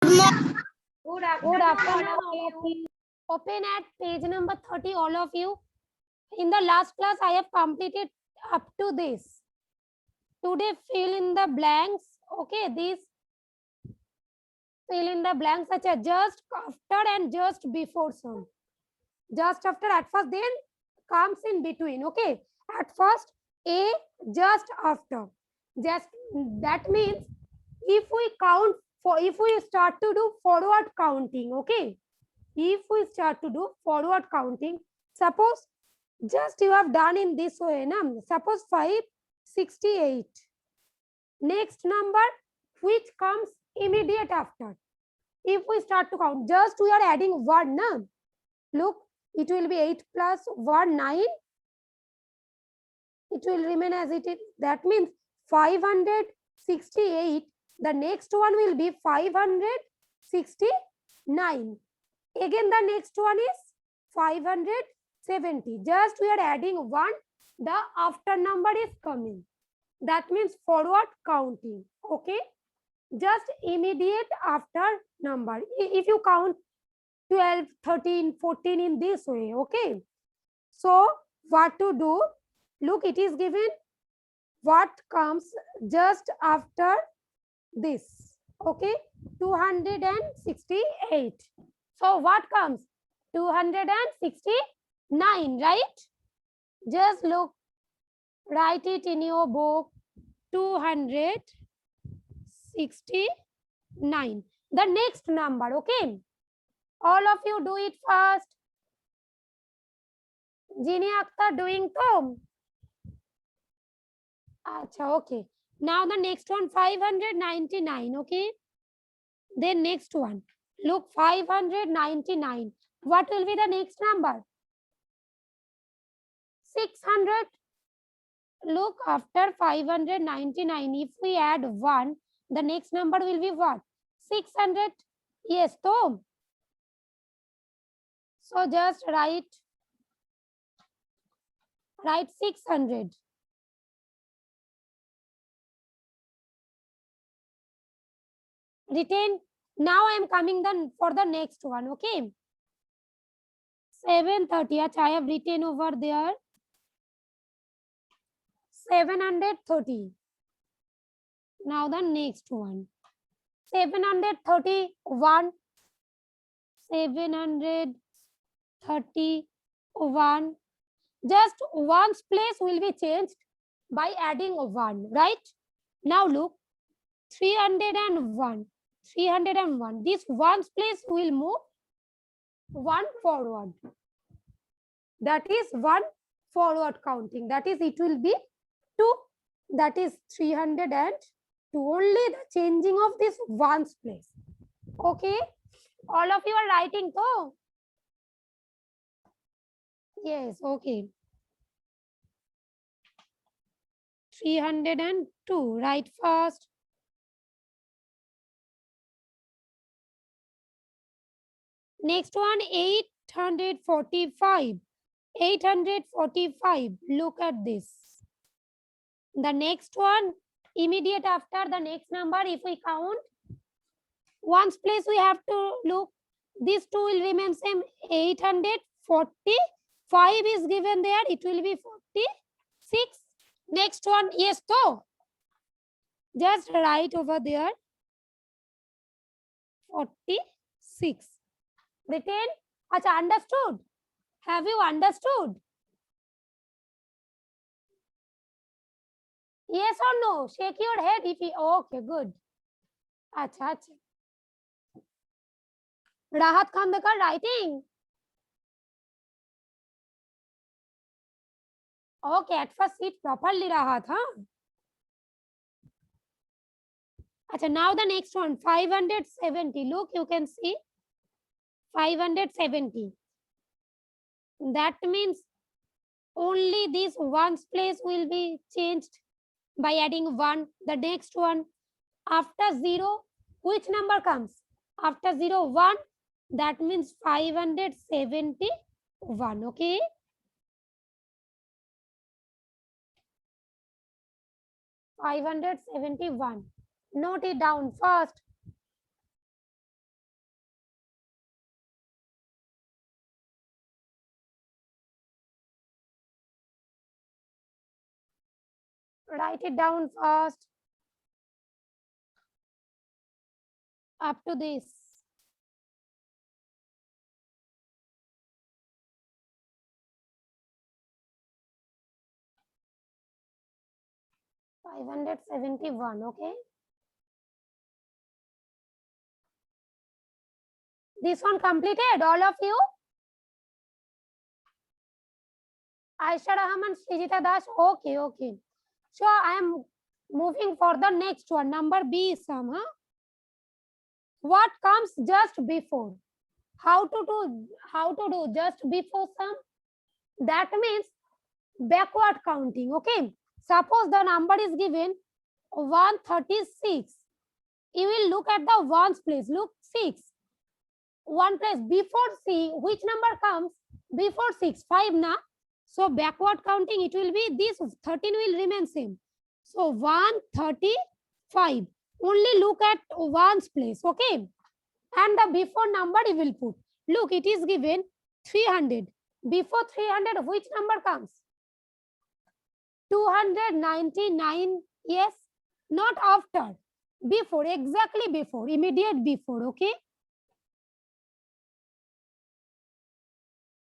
Good Good afternoon, afternoon, all of all of you. you. Open at page number 30, all of you. In the last class, I have completed up to this. Today, fill in the blanks. Okay, these fill in the blanks such as just after and just before some. Just after at first, then comes in between. Okay, at first, A just after. Just that means if we count for if we start to do forward counting, okay, if we start to do forward counting, suppose just you have done in this way, na? Suppose 568. Next number which comes immediate after. If we start to count, just we are adding 1, na? Look, it will be 8 plus 1, 9. It will remain as it is. That means 568. The next one will be 569. Again, the next one is 570. Just we are adding 1. The after number is coming. That means forward counting. Okay. Just immediate after number. If you count 12, 13, 14 in this way. Okay. So what to do? Look, it is given what comes just after this. Okay. 268. So what comes? 269, right? Just look, write it in your book. 269. The next number, okay? All of you do it first. Jini Akhtar doing to? Acha, okay. Now the next one, 599, okay? Then next one. Look, 599. What will be the next number? 600. Look, after 599, if we add 1, the next number will be what? 600. Yes, so just write 600. Retain. Now I am coming then for the next one, okay? 730. I have written over there. 730. Now the next one. 731. 731. Just one's place will be changed by adding 1, right? Now look, 301. 301. This one's place will move 1 forward. That is 1 forward counting. That is, it will be 2. That is 302. Only the changing of this one's place. Okay. All of you are writing though? Yes, okay. 302. Write fast. Next one, 845. 845. Look at this. The next one, immediate after the next number, if we count, one's place we have to look. These two will remain same. 845 is given there. It will be 46. Next one, yes, so just write over there 46. Written? Acha, understood? Have you understood? Yes or no? Shake your head if you okay, good. Acha, acha. Rahat Khandekar writing. Okay, at first it properly Rahat, huh? Acha, now the next one, 570. Look, you can see 570. That means only this one's place will be changed by adding 1. The next one, after 0, which number comes? After 0, 1. That means 571. Okay. 571. Note it down first. Write it down fast. Up to this. 571. Okay. This one completed, all of you? Aisha Rahman, Srijita Das. Okay, okay. So I am moving for the next one. Number B sum. Huh? What comes just before? How to do just before sum? That means backward counting. Okay. Suppose the number is given 136. You will look at the ones place. Look 6. One place before C. Which number comes before 6? 5 na. So backward counting, it will be this 13 will remain same. So 135. Only look at ones place. Okay. And the before number you will put. Look, it is given 300. Before 300, which number comes? 299. Yes. Not after. Before. Exactly before. Immediate before. Okay.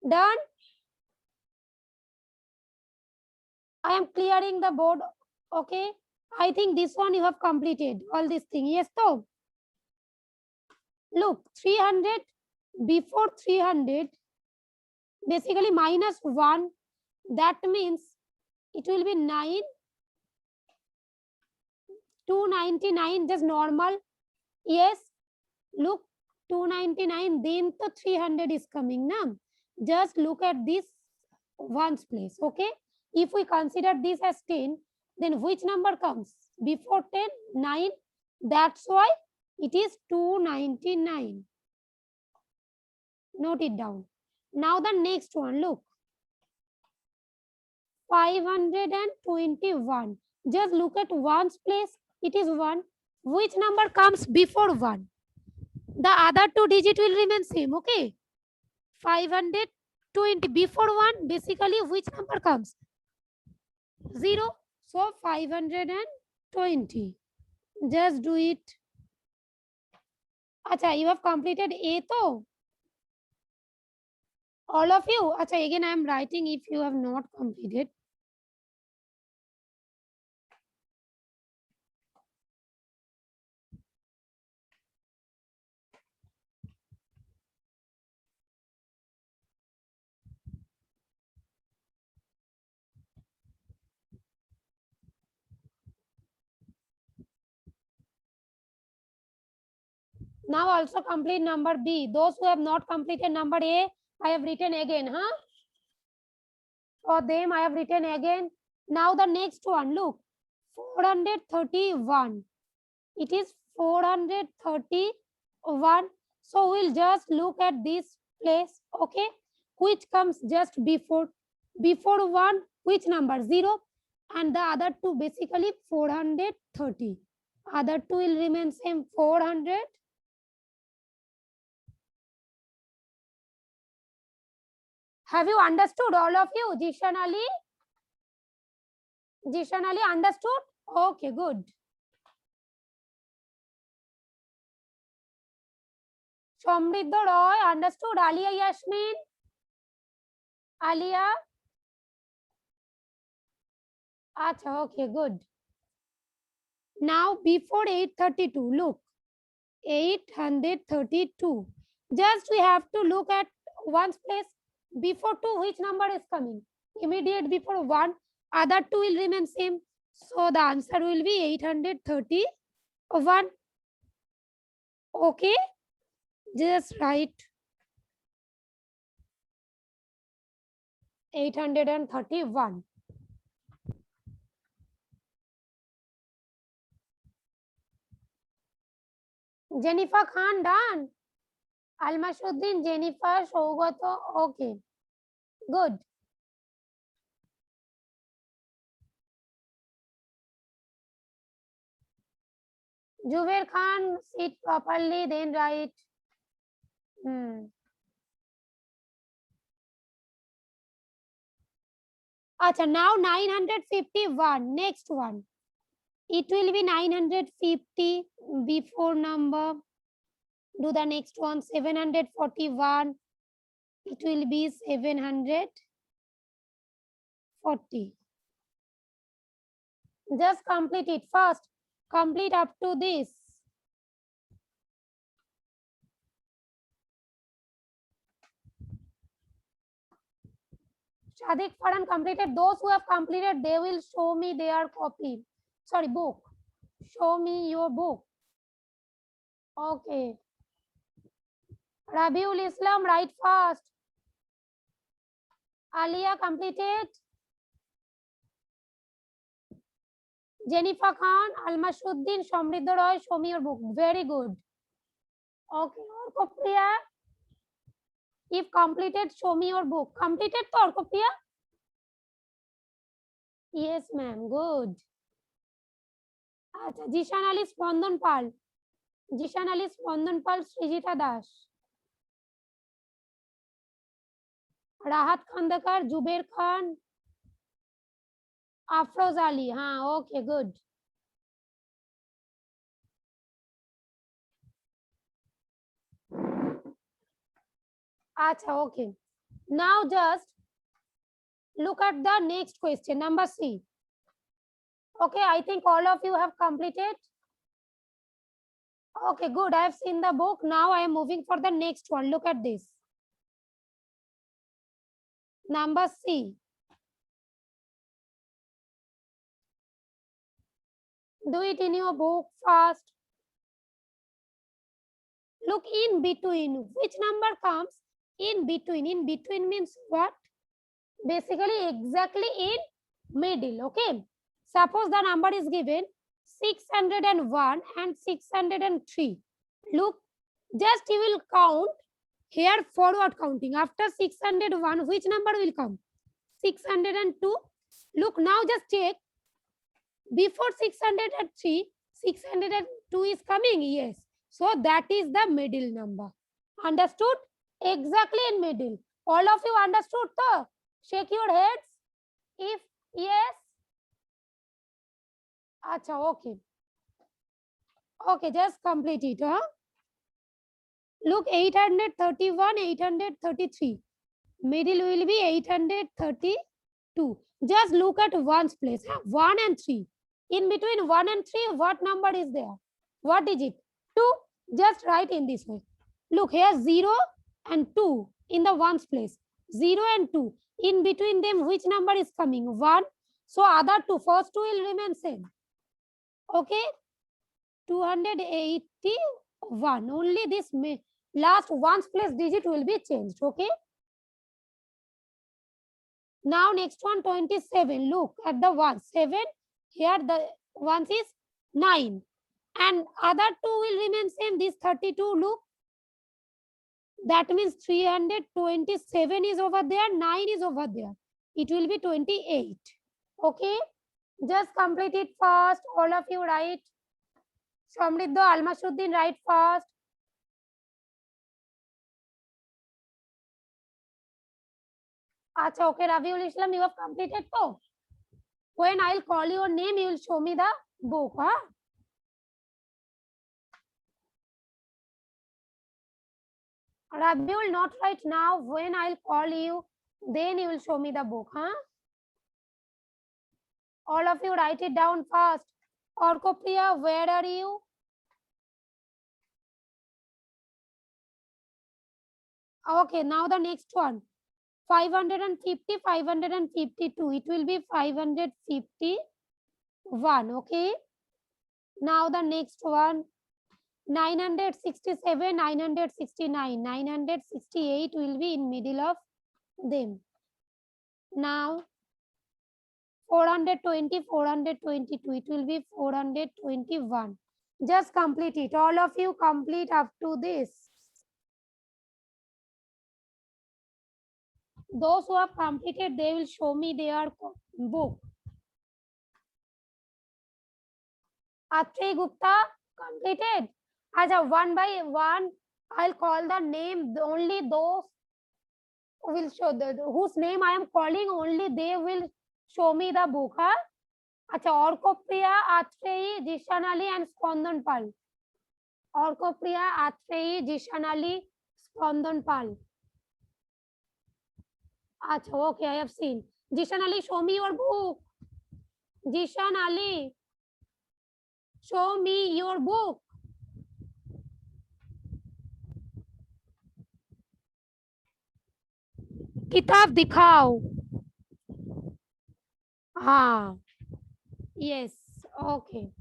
Done. I am clearing the board. Okay. I think this one you have completed. All this thing. Yes, so. Look, 300 before 300, basically minus 1. That means it will be 9. 299, just normal. Yes. Look, 299, then the 300 is coming now. Just look at this ones place. Okay. If we consider this as 10, then which number comes? Before 10, 9. That's why it is 299. Note it down. Now the next one, look. 521. Just look at ones place. It is 1. Which number comes before 1? The other 2 digit will remain same. Okay. 520 before 1, basically which number comes? 0. So 520. Just do it. Acha, you have completed A to? All of you? Acha, again I am writing if you have not completed. Now also complete number B. Those who have not completed number A, I have written again. Huh? For them, I have written again. Now the next one, look. 431. It is 431. So we'll just look at this place. Okay. Which comes just before. Before 1, which number? 0. And the other 2, basically 430. Other 2 will remain same, 400. Have you understood, all of you? Jishan Ali? Jishan Ali understood? Okay, good. Somriddha Roy understood. Alia Yasmin? Alia? Acha, okay, good. Now before 832, look. 832. Just we have to look at ones place. Before 2, which number is coming? Immediate before 1. Other 2 will remain same. So the answer will be 831. Okay. Just write 831. Jennifer Khan done. Almashuddin, Jennifer, Shogato. Okay. Good. Jubair Khan, sit properly, then write. Acha, now 951. Next one. It will be 950 before number. Do the next one. 741. It will be 740. Just complete it first. Complete up to this. Shadik Faran completed. Those who have completed, they will show me their copy. Sorry, book. Show me your book. Okay. Rabiul Islam, write fast. Alia completed. Jennifer Khan, Almashuddin, Shamridha Roy, show me your book. Very good. Okay, Orkopriya. If completed, show me your book. Completed to Orkopriya? Yes, ma'am. Good. Acha, Jishan Ali Spandan Pal. Jishan Ali Spandan Pal, Srijita Das. Rahat Khandakar, Jubair Khan. Afroz Ali. Haan, okay, good. Acha, okay. Now just look at the next question, number C. Okay, I think all of you have completed. Okay, good. I have seen the book. Now I am moving for the next one. Look at this. Number C. Do it in your book fast. Look in between. Which number comes in between? In between means what? Basically, exactly in middle. Okay. Suppose the number is given 601 and 603. Look, just you will count here forward counting. After 601, which number will come? 602. Look, now just check. Before 603, 602 is coming. Yes. So that is the middle number. Understood? Exactly in middle. All of you understood? So shake your heads. If yes. Acha, okay. Okay, just complete it. Huh? Look, 831, 833. Middle will be 832. Just look at one's place. 1 and 3. In between 1 and 3, what number is there? What digit? 2. Just write in this way. Look here, 0 and 2 in the one's place. 0 and 2. In between them, which number is coming? 1. So other two, first two will remain same. Okay? 281. Only this last one's place digit will be changed. Okay? Now next one, 27. Look at the one. 7. Here the ones is 9. And other two will remain same. This 32. Look. That means 327 is over there. 9 is over there. It will be 28. Okay. Just complete it fast. All of you write. Shamridha, Almashuddin, write fast. Acha, okay, Rabiul Islam, you have completed so. When I'll call your name, you will show me the book. Huh? Rabiul, not right now. When I'll call you, then you will show me the book. Huh? All of you write it down fast. Orkopriya, where are you? Okay, now the next one. 550, 552. It will be 551. Okay. Now the next one. 967, 969. 968 will be in middle of them. Now 420, 422. It will be 421. Just complete it. All of you complete up to this. Those who have completed, they will show me their book. Atri Gupta completed. Acha, one by one, I'll call the name. Only those will show whose name I am calling. Only they will Show me the book, huh? अच्छा, Orkopriya, Atreyi, Jishan Ali and Spandan Pal. Orkopriya, Atreyi, Jishan Ali, Spandan Pal. Acha, okay, I have seen. Jishan Ali, show me your book. Jishan Ali, show me your book. किताब दिखाओ. हाँ, yes, okay.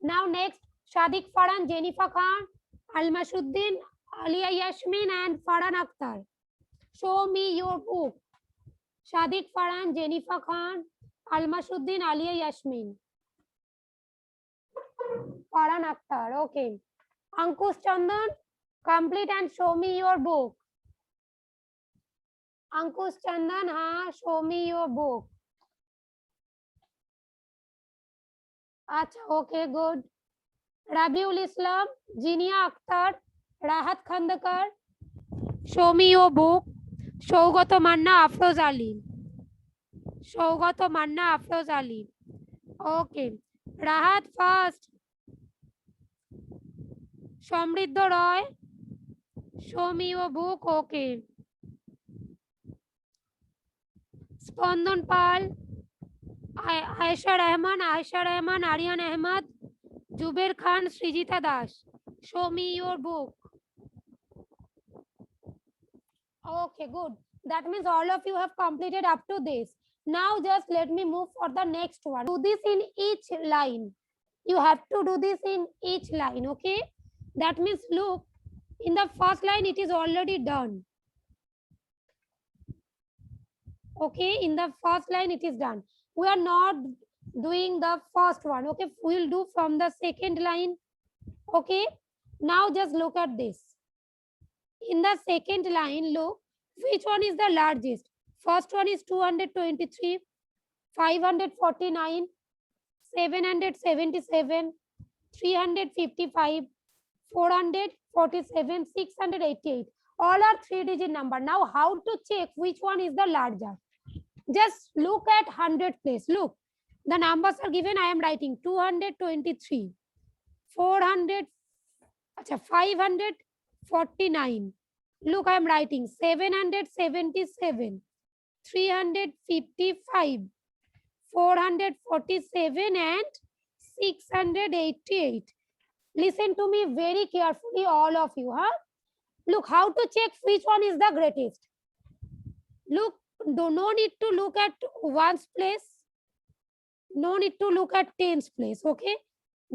Now next, Shadiq Farhan, Jennifer Khan, Almasuddin, Alia Yasmin and Farhan Akhtar. Show me your book. Shadiq Farhan, Jennifer Khan, Almasuddin, Alia Yasmin. Farhan Akhtar, okay. Ankush Chandan, complete and show me your book. Ankush Chandan, हाँ, show me your book. अच्छा, okay, good. Rabiul Islam, Jinia Akhtar, Rahat Khandakar, show me your book. Shaugato Manna, Afroz Ali. Shaugato Manna, Afroz Ali. Okay. Rahat first. Somriddha Roy, show me your book. Okay. Spandan Pal, Aisha Rahman, Aryan Ahmad, Jubair Khan, Srijita Das. Show me your book. Okay, good. That means all of you have completed up to this. Now just let me move for the next one. Do this in each line. You have to do this in each line, okay? That means look, in the first line it is already done. Okay, in the first line it is done. We are not doing the first one, okay? We will do from the second line, okay? Now just look at this. In the second line, look, which one is the largest? First one is 223, 549, 777, 355, 447, 688. All are 3-digit number. Now, how to check which one is the larger? Just look at 100 place. Look, the numbers are given. I am writing 223, 400, 549. Look, I am writing 777, 355, 447 and 688. Listen to me very carefully, all of you. Huh? Look, how to check which one is the greatest. Look, no need to look at ones place. No need to look at tens place. Okay.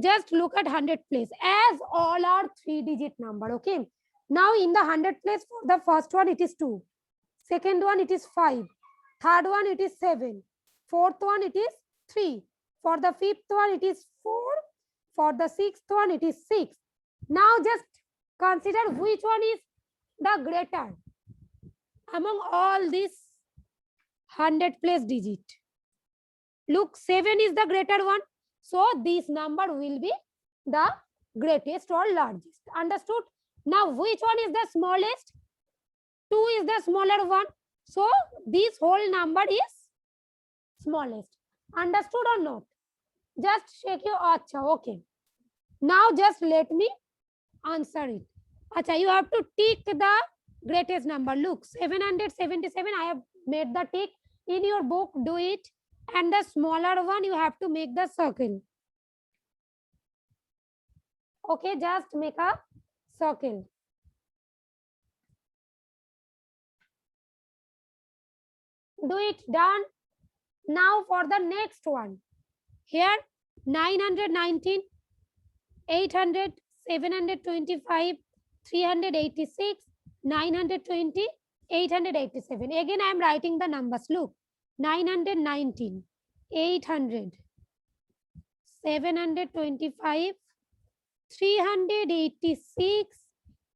Just look at 100 place, as all are 3-digit number. Okay. Now in the 100 place, for the first one it is 2. Second one it is 5. Third one it is 7. Fourth one it is 3. For the fifth one it is 4. For the sixth one it is 6. Now just consider which one is the greater among all these 100 place digit. Look, 7 is the greater one. So this number will be the greatest or largest. Understood? Now which one is the smallest? 2 is the smaller one. So this whole number is smallest. Understood or not? Just shake your acha. Okay. Now just let me answer it. Acha, you have to tick the greatest number. Look, 777. I have made the tick. In your book, do it. And the smaller one, you have to make the circle. Okay, just make a circle. Do it, done. Now for the next one. Here, 919, 800, 725, 386, 920, 887. Again, I am writing the numbers. Look, 919, 800, 725, 386,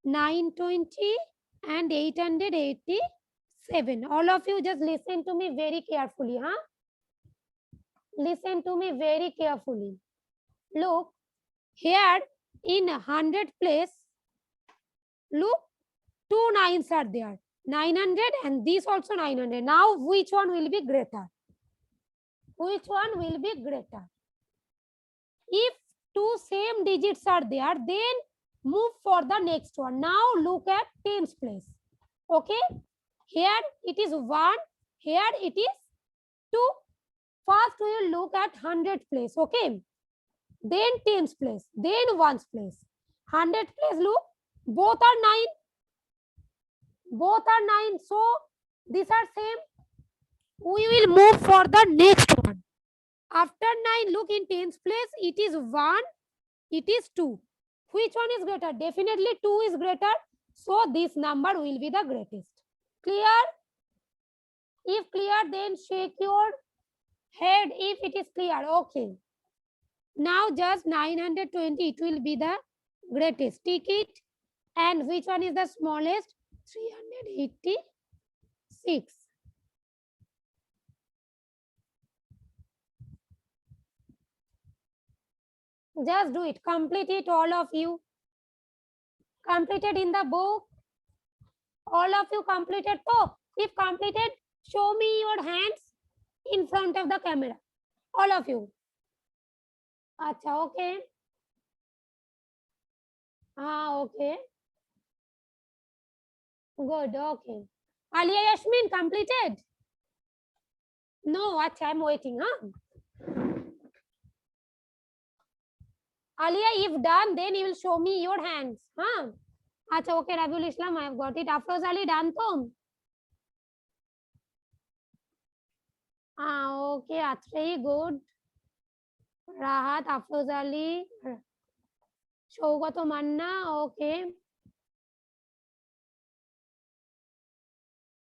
920 and 887. All of you just listen to me very carefully. Huh? Listen to me very carefully. Look, here in 100 place, look, 2 nines are there. 900 and this also 900. Now which one will be greater? Which one will be greater? If two same digits are there, then move for the next one. Now look at tens place. Okay, here it is 1, here it is 2. First we will look at 100 place. Okay, then tens place, then ones place. 100 place, look, both are 9. Both are 9. So these are same. We will move for the next one. After 9, look in tens place, it is 1, it is 2. Which one is greater? Definitely 2 is greater. So this number will be the greatest. Clear? If clear, then shake your head if it is clear. Okay. Now just 920, it will be the greatest. Tick it. And which one is the smallest? 386. Just do it. Complete it, all of you. Completed in the book. All of you completed. So, if completed, show me your hands in front of the camera. All of you. Acha, okay. Okay. Good, okay. Alia Yasmin, completed? No, acha, I'm waiting, huh? Alia, if done, then you will show me your hands, huh? Acha, okay, Rabiul Islam, I have got it. Afroz Ali, done, Tom? Okay, Atrei, good. Rahat, Afroz Ali, Shaugato Manna, okay.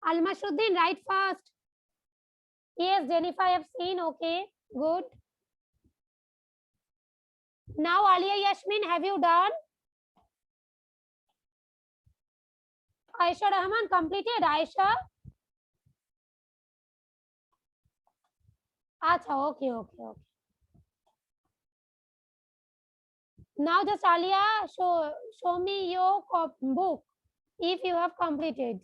Almashuddin, write fast. Yes, Jennifer, I have seen, okay, good. Now, Alia Yasmin, have you done? Aisha Rahman, completed, Aisha? Acha, okay. Now just Alia, show me your book if you have completed.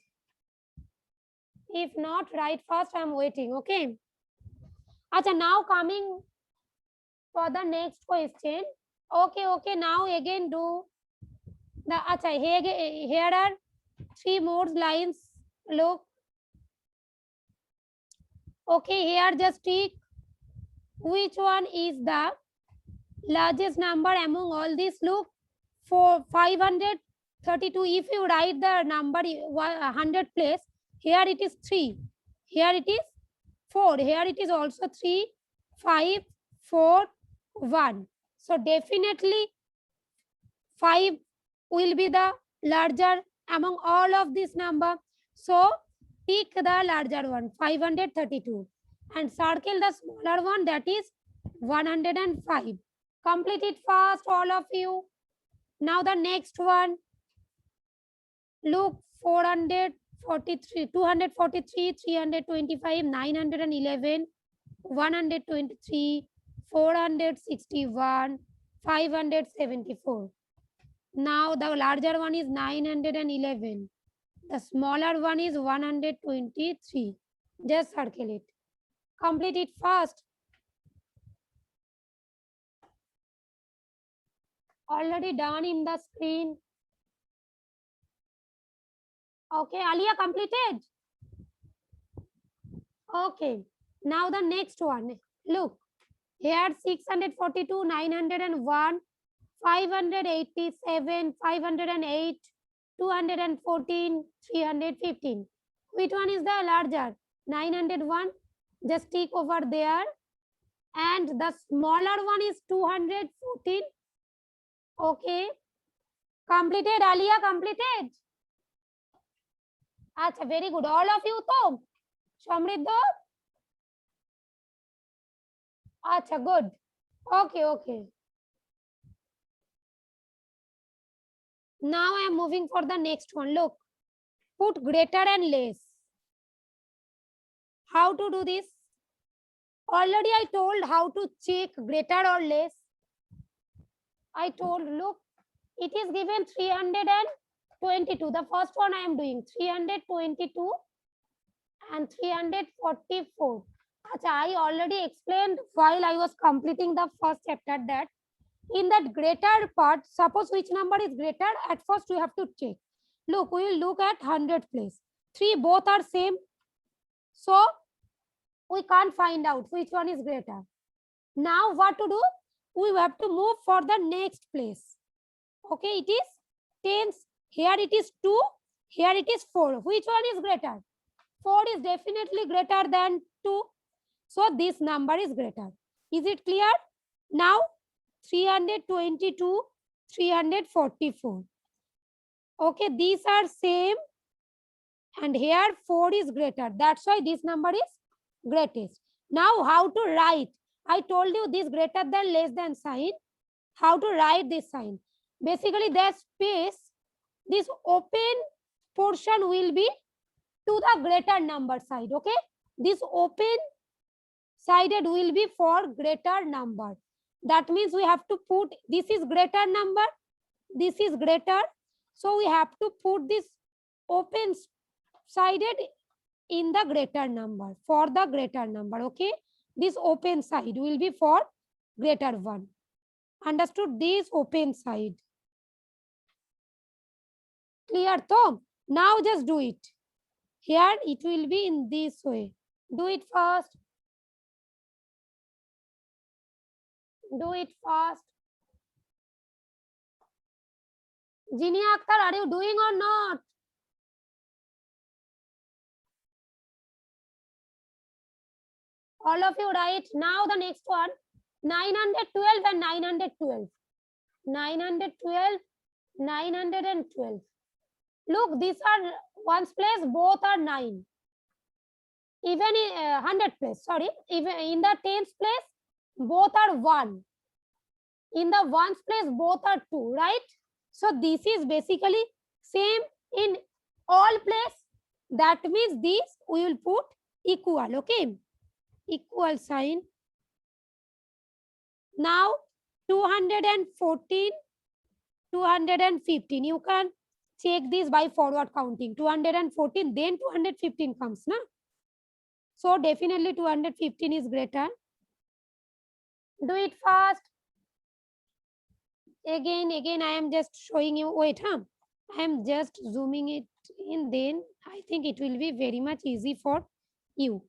If not, write fast, I'm waiting, okay? Acha, now coming for the next question. Okay, now again do the, acha, here are 3 more lines, look. Okay, here just tick. Which one is the largest number among all these? Look, for 532, if you write the number 100 place, here it is 3, here it is 4, here it is also 3, 5, 4, 1. So definitely 5 will be the larger among all of this number. So pick the larger one, 532, and circle the smaller one, that is 105. Complete it fast, all of you. Now the next one, look, 443, 243, 325, 911, 123, 461, 574. Now the larger one is 911. The smaller one is 123. Just circle it. Complete it fast. Already done in the screen. Okay, Alia, completed? Okay. Now the next one. Look, here 642, 901, 587, 508, 214, 315. Which one is the larger? 901. Just tick over there. And the smaller one is 214. Okay. Completed, Alia, completed? Acha, very good. All of you, to? Shamriddha? Acha, good. Okay. Now I am moving for the next one. Look, put greater and less. How to do this? Already I told how to check greater or less. I told, look, it is given 322. The first one I am doing 322 and 344. I already explained while I was completing the first chapter that in that greater part, suppose which number is greater, at first we have to check. Look, we will look at 100 place. 3 both are same. So we can't find out which one is greater. Now what to do? We have to move for the next place. Okay, it is tens. Here it is 2. Here it is 4. Which one is greater? 4 is definitely greater than 2. So this number is greater. Is it clear? Now 322, 344. Okay, these are same and here 4 is greater. That's why this number is greatest. Now how to write? I told you this greater than less than sign. How to write this sign? Basically the space, this open portion will be to the greater number side. Okay, this open sided will be for greater number. That means we have to put, this is greater number, this is greater. So we have to put this open sided in the greater number, for the greater number. Okay, this open side will be for greater one. Understood? This open side. Clear? So now just do it. Here it will be in this way. Do it first. Do it fast. Jinia Akhtar, are you doing or not? All of you write. Now the next one, 912 and 912. 912, 912. Look, these are ones place, both are 9. Even in 100 place, sorry, even in the tens place, both are 1. In the ones place, both are 2, right? So this is basically same in all place. That means this we will put equal. Okay, equal sign. Now 214, 215. You can check this by forward counting. 214, then 215 comes, na? So definitely 215 is greater. Do it fast. Again, I am just showing you. Wait, I am just zooming it in. Then I think it will be very much easy for you.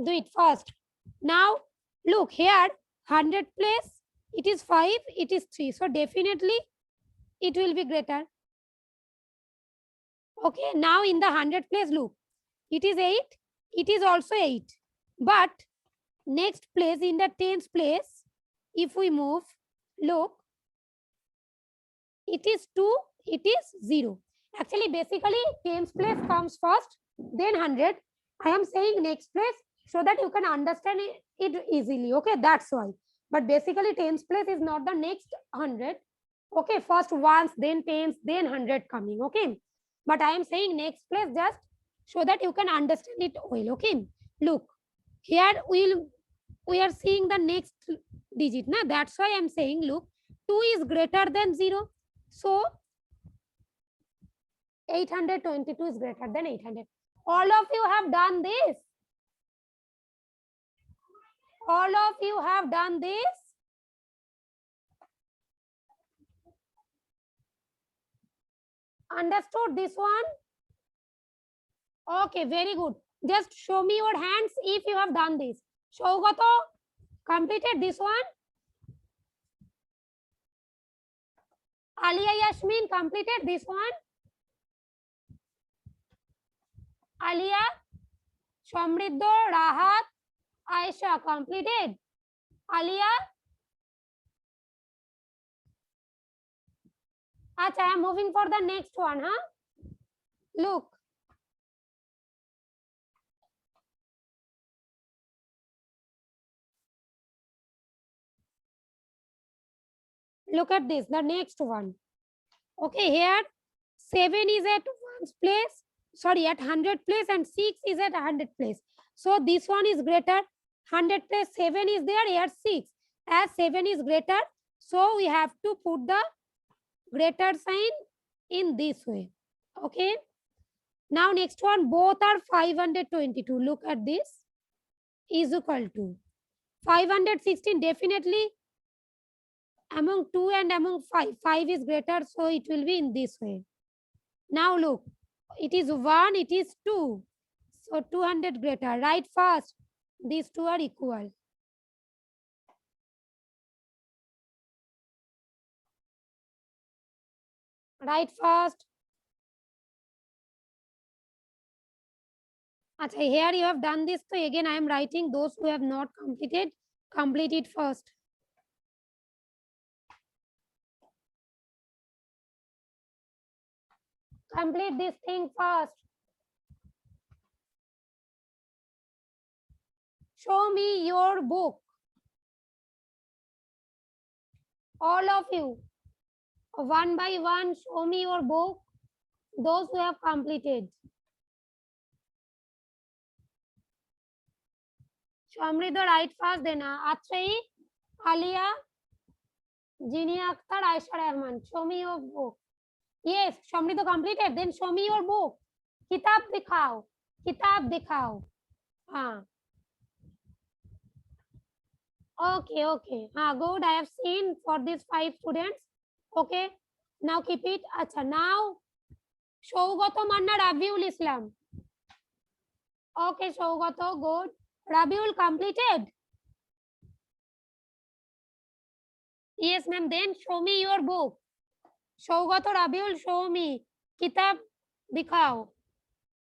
Do it fast. Now look here, 100 place, it is 5, it is 3. So definitely it will be greater. Okay, now in the 100 place, look, it is 8, it is also 8. But next place, in the tens place, if we move, look, it is 2, it is 0. Actually, basically, tens place comes first, then 100. I am saying next place so that you can understand it easily. Okay, that's why. But basically, tens place is not the next 100. Okay, first ones, then tens, then 100 coming. Okay, but I am saying next place just so that you can understand it well. Okay, look, here we are seeing the next digit. Na? That's why I am saying, look, 2 is greater than 0. So 822 is greater than 800. All of you have done this. All of you have done this. Understood this one? Okay, very good. Just show me your hands if you have done this. Shaugato, completed this one? Alia Yasmin, completed this one? Alia, Shamriddo, Rahat, Aisha, completed? Alia? Acha, I am moving for the next one, huh? Look. Look at this, the next one. Okay, here 7 is at one's place, sorry, at 100 place, and 6 is at 100 place. So this one is greater. 100 place 7 is there, here 6. As 7 is greater, so we have to put the greater sign in this way. Okay. Now next one, both are 522. Look at this, is equal to 516. Definitely among 2 and among 5, 5 is greater, so it will be in this way. Now look, it is 1, it is 2, so 200 greater. Write fast, these two are equal. Write fast. Achha, here you have done this, so again I am writing. Those who have not completed, complete it first. Complete this thing first. Show me your book. All of you, one by one, show me your book. Those who have completed. Shamridha, write fast. Then Atrei, Alia, Jinia Akhtar, Aisha Rahman. Show me your book. Yes, Shamridha completed. Then show me your book. Kitab dikhao. Kitab dikhao. Okay, okay. Good. I have seen for these 5 students. Okay. Now keep it. Acha. Now, Shaugato Manna Rabiul Islam. Okay, Shaugato. Good. Rabiul completed. Yes, ma'am. Then show me your book. Shaugato Rabiul, show me. Kitab dikhao.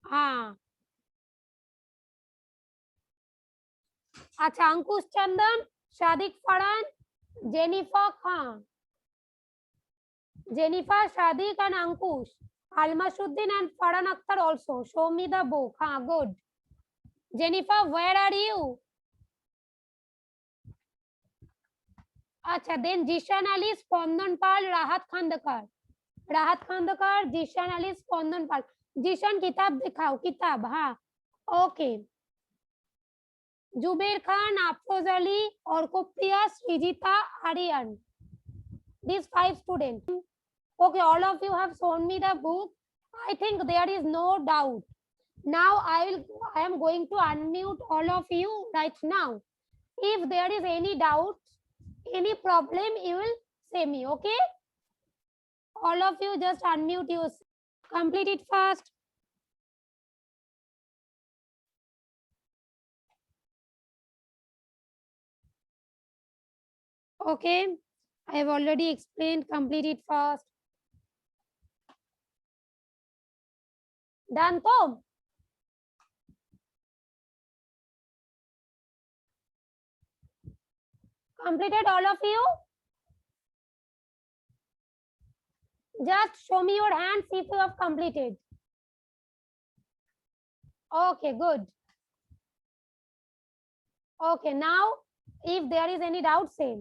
Acha. Ankush Chandan, Shadiq Farhan, Jennifer Khan. Jennifer, Shadiq and Ankush. Almasuddin and Farhan Akhtar also. Show me the book. Good. Jennifer, where are you? Acha, then Jishan Ali, Spondan Pal, Rahat Khandakar. Rahat Khandakar, Jishan Ali, Spondan Pal. Jishan, kitab dikhao. Kitab, Okay. Jubair Khan, Afroz Ali, Orkopriya, Srijita, Aryan. These 5 students. Okay, all of you have shown me the book. I think there is no doubt. Now I am going to unmute all of you right now. If there is any doubt, any problem, you will say me, okay? All of you just unmute yourself. Complete it fast. Okay, I have already explained. Complete it fast. Done, Tom? Completed, all of you? Just show me your hands if you have completed. Okay, good. Okay, now if there is any doubt, say.